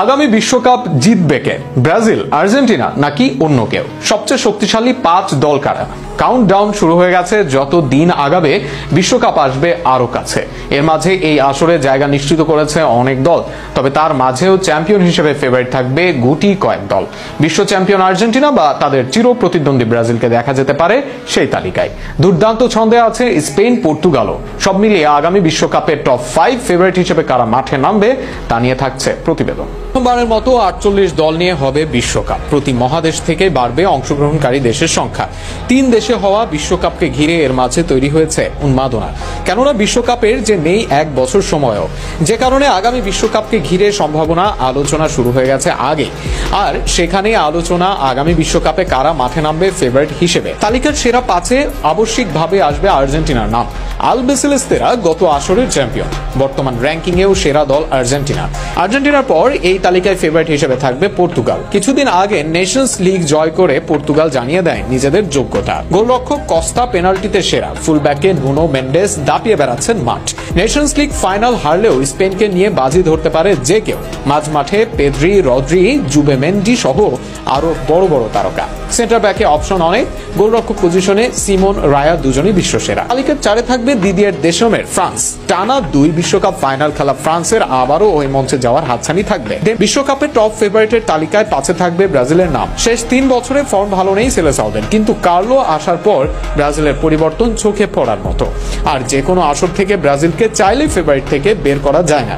আগামী বিশ্বকাপ জিতবে কে? ব্রাজিল, আর্জেন্টিনা নাকি অন্য কেউ? সবচেয়ে শক্তিশালী 5 দল কারা? কাউন্টডাউন শুরু হয়ে গেছে। যত দিন আগাবে বিশ্বকাপ আসবে আরো কাছে। এর মাঝে এই আসরে জায়গা নিশ্চিত করেছে অনেক দল, তবে তার মাঝেও চ্যাম্পিয়ন হিসেবে ফেভারিট থাকবে গুটি কয়েক দল। বিশ্ব চ্যাম্পিয়ন আর্জেন্টিনা বা তাদের চির প্রতিদ্বন্দ্বী ব্রাজিলকে দেখা যেতে পারে সেই তালিকায়। দুর্দান্ত ছন্দে আছে স্পেন, পর্তুগালও। সব মিলিয়ে আগামী বিশ্বকাপের টপ 5 ফেভারিট হিসেবে কারা মাঠে নামবে তা নিয়ে থাকছে প্রতিবেদন। প্রথমবারের মতো 48 দল নিয়ে হবে বিশ্বকাপ। প্রতি মহাদেশ থেকে বাড়বে অংশগ্রহণকারী দেশের সংখ্যা। 3 দেশে হওয়া বিশ্বকাপকে ঘিরে এর মাঝে তৈরি হয়েছে উন্মাদনা। কেননা বিশ্বকাপের যে নেই 1 বছর সময়ও, যে কারণে আগামী বিশ্বকাপকে ঘিরে সম্ভাবনা আলোচনা শুরু হয়ে গেছে আগে। আর সেখানে আলোচনা আগামী বিশ্বকাপে কারা মাঠে নামবে ফেভারিট হিসেবে। তালিকার সেরা 5-এ আবশ্যিকভাবে আসবে আর্জেন্টিনার নাম। আলবিসেলেস্তেরা গত আসরের চ্যাম্পিয়ন, বর্তমান র্যাঙ্কিংয়েও সেরা দল আর্জেন্টিনা। আর্জেন্টিনার পর এই তালিকায় ফেভারিট হিসেবে থাকবে পর্তুগাল। কিছুদিন আগে নেশনস লিগ জয় করে পর্তুগাল জানিয়ে দেয় নিজেদের যোগ্যতা। গোলরক্ষক কস্তা পেনাল্টিতে সেরা, ফুলব্যাকে নুনো মেন্ডেস দাপিয়ে বেড়াচ্ছেন মাঠ। নেশনস লিগ ফাইনাল হারলেও স্পেনকে নিয়ে বাজি ধরতে পারে যে কেউ। মাঝ মাঠে পেদ্রি, রদ্রি, জুবেমেন্ডি সহ আরো বড় বড় তারকা। সেন্টার ব্যাকে অপশন অনেক। গোলরক্ষক পজিশনে সিমন, রায়া দুজনই বিশ্বসেরা। তালিকার 4-এ থাকবে দিদিয়ের দেশমের ফ্রান্স। টানা 2 বিশ্বকাপ ফাইনাল খেলা ফ্রান্সের আবারও ওই মঞ্চে যাওয়ার হাতছানি থাকবে। বিশ্বকাপের টপ ফেভারিটের তালিকায় 5-এ থাকবে ব্রাজিলের নাম। শেষ 3 বছরে ফর্ম ভালো নেই সেলেসাওদের, কিন্তু কার্লো আসার পর ব্রাজিলের পরিবর্তন চোখে পড়ার মতো। আর যে কোনো আসর থেকে ব্রাজিলকে চাইলে ফেভারিট থেকে বের করা যায় না।